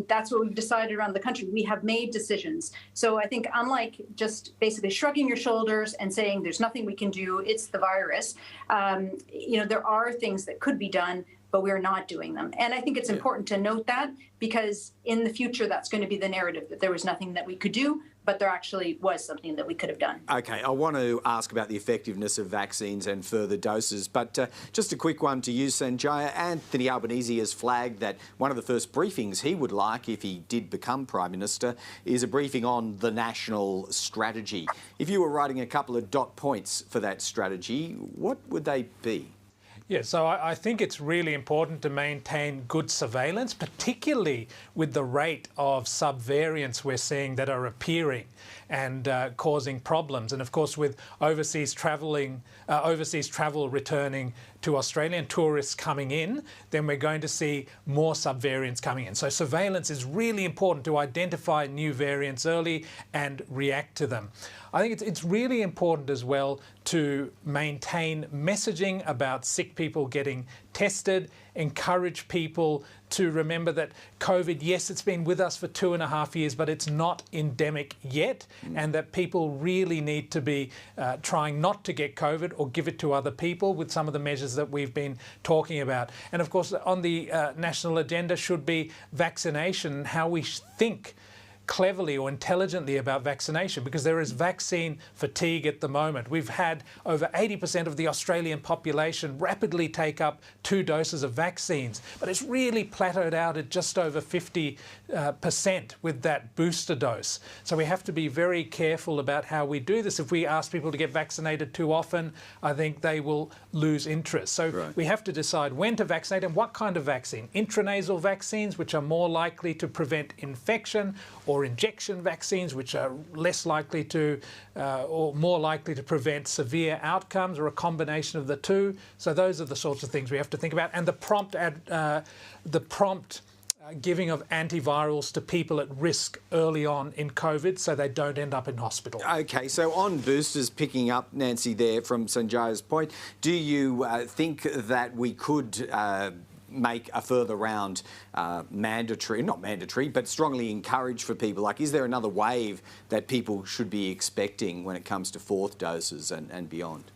that's what we've decided around the country. We have made decisions. So I think unlike just basically shrugging your shoulders and saying there's nothing we can do, it's the virus, there are things that could be done but we're not doing them. And I think it's important to note that, because in the future, that's going to be the narrative, that there was nothing that we could do, but there actually was something that we could have done.
OK, I want to ask about the effectiveness of vaccines and further doses, but just a quick one to you, Sanjaya. Anthony Albanese has flagged that one of the first briefings he would like, if he did become Prime Minister, is a briefing on the national strategy. If you were writing a couple of dot points for that strategy, what would they be?
Yeah, so I think it's really important to maintain good surveillance, particularly with the rate of subvariants we're seeing that are appearing and causing problems. And of course, with overseas travel returning to Australian tourists coming in, then we're going to see more subvariants coming in. So surveillance is really important to identify new variants early and react to them. I think it's really important as well to maintain messaging about sick people getting tested, encourage people to remember that COVID, yes, it's been with us for 2.5 years, but it's not endemic yet, and that people really need to be trying not to get COVID or give it to other people with some of the measures that we've been talking about. And of course, on the national agenda should be vaccination, how we think cleverly or intelligently about vaccination, because there is vaccine fatigue at the moment. We've had over 80% of the Australian population rapidly take up 2 doses of vaccines, but it's really plateaued out at just over 50% with that booster dose. So we have to be very careful about how we do this. If we ask people to get vaccinated too often, I think they will lose interest. So we have to decide when to vaccinate and what kind of vaccine. Intranasal vaccines, which are more likely to prevent infection, or injection vaccines, which are less likely to or more likely to prevent severe outcomes, or a combination of the two. So those are the sorts of things we have to think about. And the prompt giving of antivirals to people at risk early on in COVID, so they don't end up in hospital. OK, so on boosters, picking up, Nancy, there from Sanjaya's point, do you think that we could make a further round mandatory, not mandatory, but strongly encouraged for people? Like, is there another wave that people should be expecting when it comes to 4th doses and beyond?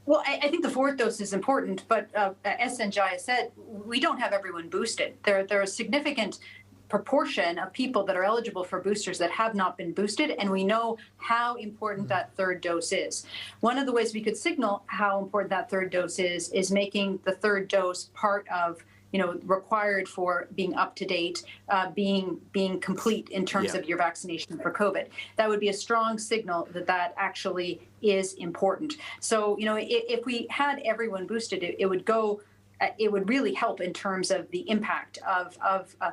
Well, I think the 4th dose is important, but as Sanjaya said, we don't have everyone boosted. There are a significant proportion of people that are eligible for boosters that have not been boosted, and we know how important that 3rd dose is. One of the ways we could signal how important that 3rd dose is making the 3rd dose part of, required for being up to date, being complete in terms of your vaccination for COVID. That would be a strong signal that actually is important. So, if we had everyone boosted, it would go. It would really help in terms of the impact of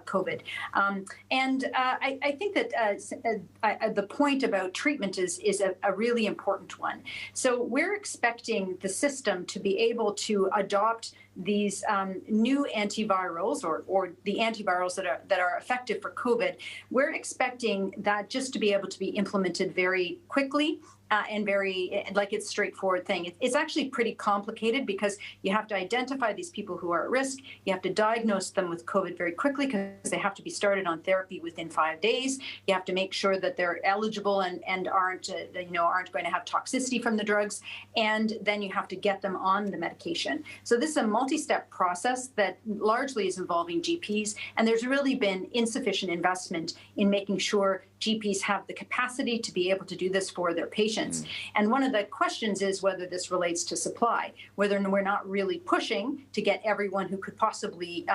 COVID. I think that the point about treatment is a really important one. So we're expecting the system to be able to adopt these new antivirals or the antivirals that are effective for COVID. We're expecting that just to be able to be implemented very quickly. And very, like, it's a straightforward thing. It's actually pretty complicated, because you have to identify these people who are at risk. You have to diagnose them with COVID very quickly, because they have to be started on therapy within 5 days. You have to make sure that they're eligible and aren't going to have toxicity from the drugs. And then you have to get them on the medication. So this is a multi-step process that largely is involving GPs. And there's really been insufficient investment in making sure GPs have the capacity to be able to do this for their patients. And one of the questions is whether this relates to supply, whether we're not really pushing to get everyone who could possibly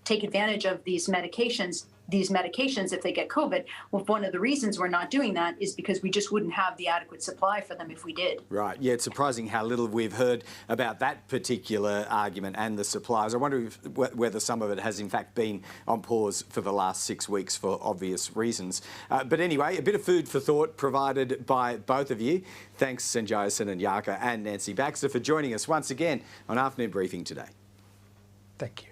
take advantage of these medications if they get COVID. Well, one of the reasons we're not doing that is because we just wouldn't have the adequate supply for them if we did.
Right. Yeah, it's surprising how little we've heard about that particular argument and the supplies. I wonder whether some of it has in fact been on pause for the last 6 weeks for obvious reasons. But anyway, a bit of food for thought provided by both of you. Thanks, Sanjaya Senanayake and Nancy Baxter, for joining us once again on Afternoon Briefing today. Thank you.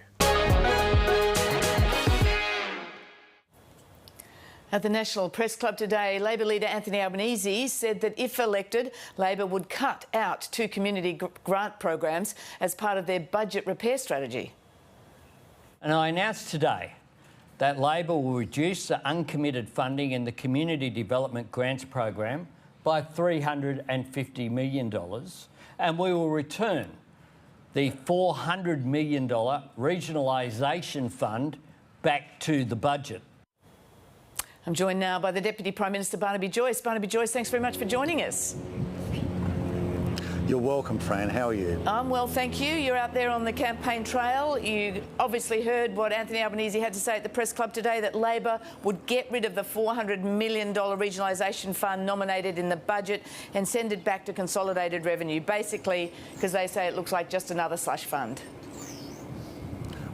At the National Press Club today, Labor leader Anthony Albanese said that if elected, Labor would cut out 2 community grant programs as part of their budget repair strategy.
And I announced today that Labor will reduce the uncommitted funding in the Community Development Grants program by $350 million, and we will return the $400 million regionalisation fund back to the budget.
I'm joined now by the Deputy Prime Minister, Barnaby Joyce. Barnaby Joyce, thanks very much for joining us.
You're welcome, Fran. How are you?
I'm well, thank you. You're out there on the campaign trail. You obviously heard what Anthony Albanese had to say at the press club today, that Labor would get rid of the $400 million regionalisation fund nominated in the budget and send it back to consolidated revenue, basically because they say it looks like just another slush fund.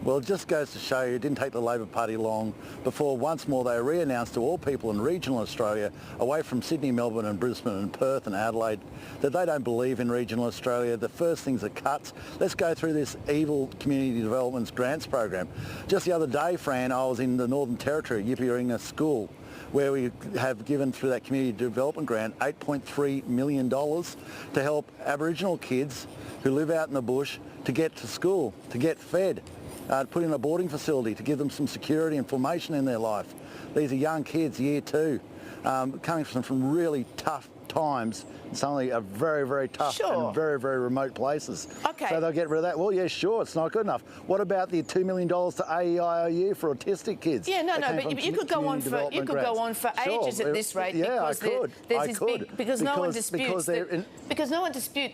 Well, it just goes to show you it didn't take the Labor Party long before once more they re-announced to all people in regional Australia, away from Sydney, Melbourne and Brisbane and Perth and Adelaide, that they don't believe in regional Australia. The first things are cuts. Let's go through this evil community development grants program. Just the other day, Fran, I was in the Northern Territory, Yippieringa School, where we have given through that community development grant $8.3 million to help Aboriginal kids who live out in the bush to get to school, to get fed. To put in a boarding facility to give them some security and formation in their life. These are young kids, year 2, coming from really tough times. Suddenly are very, very tough and very, very remote places.
Okay.
So they'll get rid of that. Well, yeah, sure, it's not good enough. What about the $2 million to AEIOU for autistic kids?
Yeah, no, but you could go on for ages at this rate.
Yeah,
because no one disputes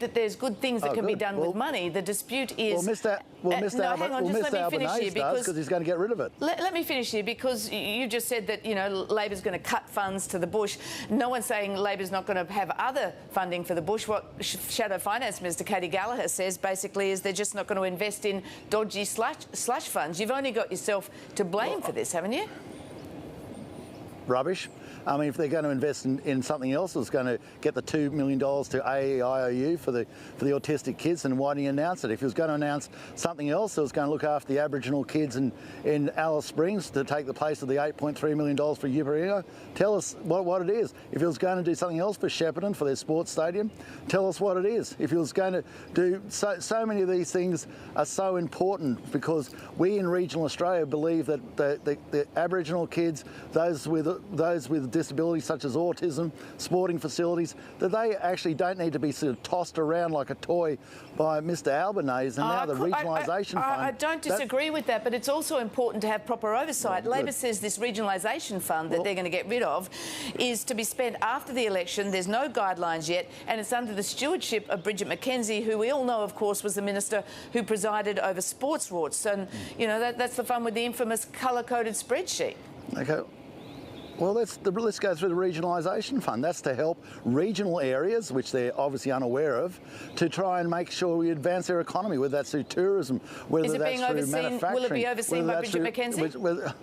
that there's good things that can be done with money. The dispute is.
Mr. Albanese does, because he's going to get rid of it.
Let me finish here, because you just said that Labor's going to cut funds to the bush. No one's saying Labor's not going to have other funding for the bush. What Shadow Finance Minister Katy Gallagher says basically is they're just not going to invest in dodgy slush funds. You've only got yourself to blame for this, haven't you?
Rubbish. I mean, if they're going to invest in something else, it's going to get the $2 million to AEIOU for the autistic kids, and why didn't you announce it? If he was going to announce something else that was going to look after the Aboriginal kids in Alice Springs to take the place of the $8.3 million for Yippieringa, tell us what it is. If he was going to do something else for Shepparton, for their sports stadium, tell us what it is. If he was going to do so many of these things are so important, because we in regional Australia believe that the Aboriginal kids, those with disabilities such as autism, sporting facilities, that they actually don't need to be sort of tossed around like a toy by Mr. Albanese. And now the regionalisation fund.
I don't disagree with that, but it's also important to have proper oversight. Labor says this regionalisation fund that they're going to get rid of is to be spent after the election. There's no guidelines yet, and it's under the stewardship of Bridget McKenzie, who we all know, of course, was the minister who presided over sports rorts. And, that's the fun with the infamous colour-coded spreadsheet.
Okay. Well, let's go through the regionalisation fund. That's to help regional areas, which they're obviously unaware of, to try and make sure we advance their economy, whether that's through tourism, whether that's through manufacturing.
Will it be overseen by Bridget McKenzie?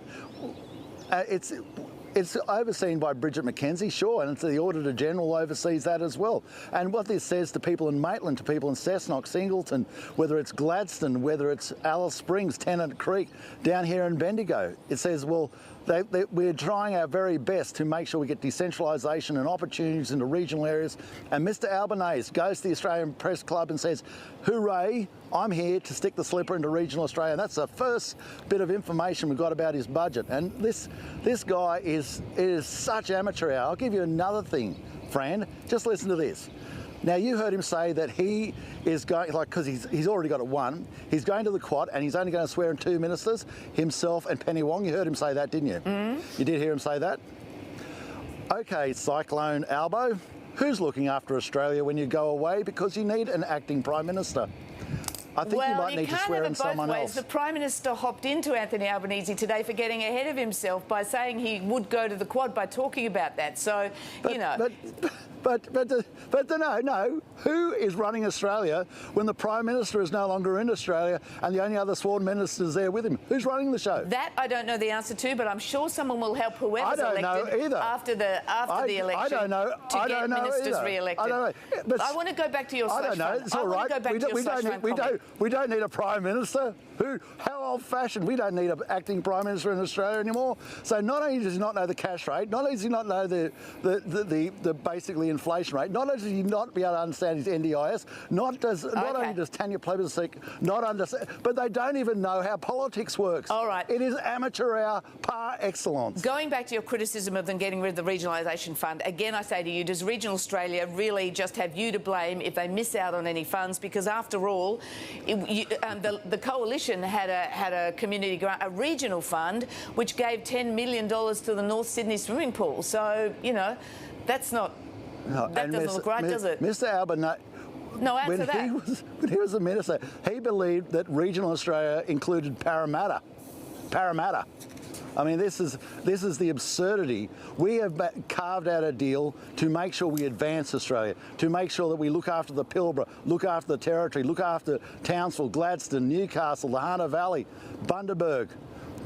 It's overseen by Bridget McKenzie, sure, and the Auditor General oversees that as well. And what this says to people in Maitland, to people in Cessnock, Singleton, whether it's Gladstone, whether it's Alice Springs, Tennant Creek, down here in Bendigo, it says, well, we're trying our very best to make sure we get decentralisation and opportunities into regional areas. And Mr. Albanese goes to the Australian Press Club and says, hooray, I'm here to stick the slipper into regional Australia. And that's the first bit of information we've got about his budget. And this guy is such amateur hour. I'll give you another thing, Fran. Just listen to this. Now, you heard him say that he is going, because he's already got it won, he's going to the Quad and he's only going to swear in 2 ministers, himself and Penny Wong. You heard him say that, didn't you? Mm-hmm. You did hear him say that? OK, Cyclone Albo, who's looking after Australia when you go away? Because you need an acting Prime Minister. I think you might need to swear in someone else.
The Prime Minister hopped into Anthony Albanese today for getting ahead of himself by saying he would go to the Quad by talking about that. So,
But no. Who is running Australia when the Prime Minister is no longer in Australia and the only other sworn minister is there with him? Who's running the show?
That I don't know the answer to, but I'm sure someone will help whoever's elected after the election.
I don't know.
To get ministers re-elected.
I don't know.
I want to go back to your slush fund.
I don't know. It's all right. We don't need a Prime Minister. How old-fashioned? We don't need an acting Prime Minister in Australia anymore. So not only does he not know the cash rate, not only does he not know the basically inflation rate, not only does he not be able to understand his NDIS, not only does Tanya Plibersek not understand, but they don't even know how politics works.
All right.
It is amateur hour par excellence.
Going back to your criticism of them getting rid of the Regionalisation Fund, again I say to you, does regional Australia really just have you to blame if they miss out on any funds? Because after all, the coalition had a community grant, a regional fund, which gave $10 million to the North Sydney swimming pool. So, you know, that's not... No, that doesn't look right, does it?
Mr Albanese...
No, answer that.
When he was the minister, he believed that regional Australia included Parramatta. I mean, this is the absurdity. We have carved out a deal to make sure we advance Australia, to make sure that we look after the Pilbara, look after the Territory, look after Townsville, Gladstone, Newcastle, the Hunter Valley, Bundaberg,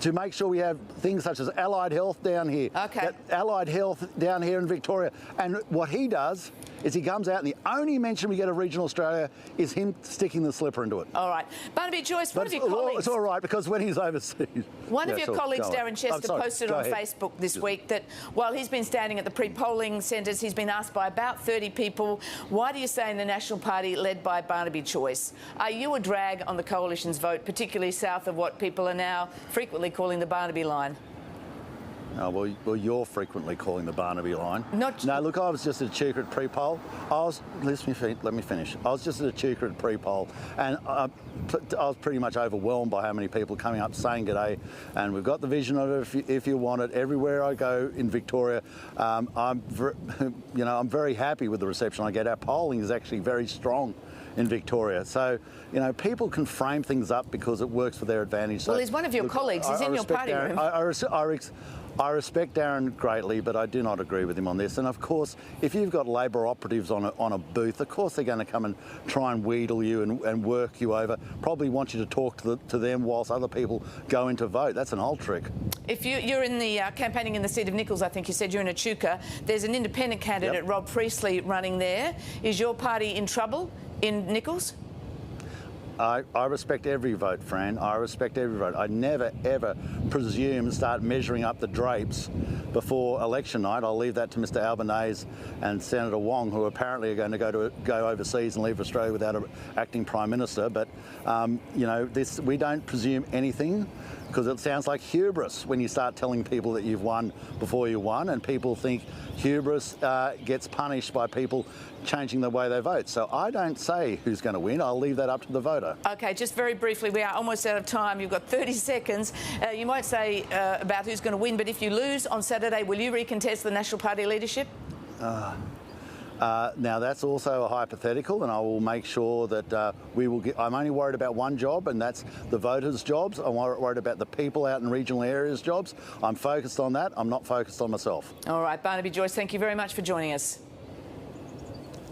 to make sure we have things such as allied health down here.
Okay.
Allied health down here in Victoria. And what he does is he comes out and the only mention we get of regional Australia is him sticking the slipper into it.
All right. Barnaby, Joyce, one of your colleagues...
It's all right, because when he's overseas...
One of your colleagues, Darren Chester, posted on Facebook this week that while he's been standing at the pre-polling centres, he's been asked by about 30 people, why do you stay in the National Party led by Barnaby Joyce? Are you a drag on the Coalition's vote, particularly south of what people are now frequently calling the Barnaby line?
Oh, well, you're frequently calling the Barnaby line.
No,
look, I was just at a Chuka at pre-poll. Let me finish. I was just at a Chuka at pre-poll, and I was pretty much overwhelmed by how many people coming up saying g'day. And we've got the vision of it if you want it. Everywhere I go in Victoria, I'm very happy with the reception I get. Our polling is actually very strong in Victoria. So, you know, people can frame things up because it works for their advantage.
Well, he's one of your colleagues. He's in your party room.
I respect Darren greatly, but I do not agree with him on this. And of course, if you've got Labor operatives on a booth, of course they're going to come and try and wheedle you and work you over. Probably want you to talk to them whilst other people go in to vote. That's an old trick. If
you're in the campaigning in the seat of Nichols, I think you said you're in Echuca. There's an independent candidate, Rob Priestley, running there. Is your party in trouble in Nichols?
I respect every vote, Fran. I respect every vote. I never, ever presume and start measuring up the drapes before election night. I'll leave that to Mr Albanese and Senator Wong, who apparently are going to go overseas and leave Australia without an acting Prime Minister. But, you know, we don't presume anything, because it sounds like hubris when you start telling people that you've won before you won, and people think hubris gets punished by people changing the way they vote. So I don't say who's going to win. I'll leave that up to the voter. OK, just very briefly, we are almost out of time. You've got 30 seconds. You might say about who's going to win, but if you lose on Saturday, will you recontest the National Party leadership? Now, that's also a hypothetical, and I will make sure that we will get... I'm only worried about one job, and that's the voters' jobs. I'm worried about the people out in regional areas' jobs. I'm focused on that. I'm not focused on myself.
All right, Barnaby Joyce, thank you very much for joining us.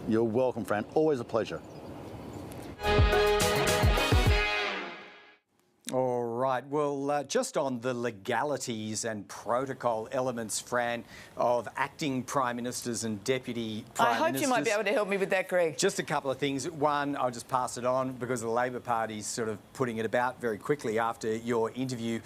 You're welcome, Fran. Always a pleasure.
All right, well, just on the legalities and protocol elements, Fran, of acting Prime Ministers and Deputy Prime Ministers.
I hope you might be able to help me with that, Greg.
Just a couple of things. One, I'll just pass it on because the Labor Party's sort of putting it about very quickly after your interview.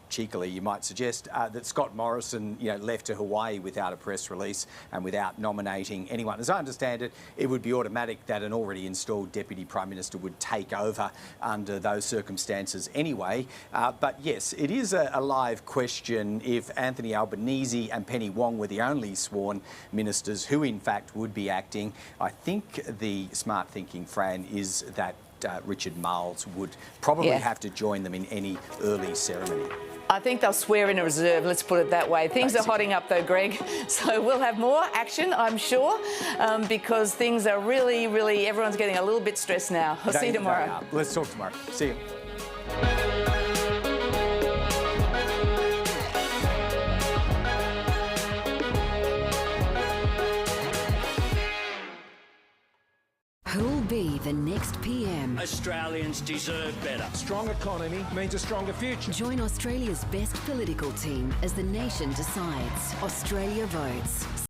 Cheekily, you might suggest that Scott Morrison, left to Hawaii without a press release and without nominating anyone. As I understand it, it would be automatic that an already installed Deputy Prime Minister would take over under those circumstances anyway. But yes, it is a live question if Anthony Albanese and Penny Wong were the only sworn ministers who in fact would be acting. I think the smart thinking, Fran, is that Richard Marles would probably have to join them in any early ceremony.
I think they'll swear in a reserve, let's put it that way. Things are hotting up though, Greg, so we'll have more action, I'm sure, because things are really, everyone's getting a little bit stressed now. I'll see you tomorrow.
Let's talk tomorrow. See you.
Who'll be the next PM?
Australians deserve better.
Strong economy means a stronger future.
Join Australia's best political team as the nation decides. Australia votes.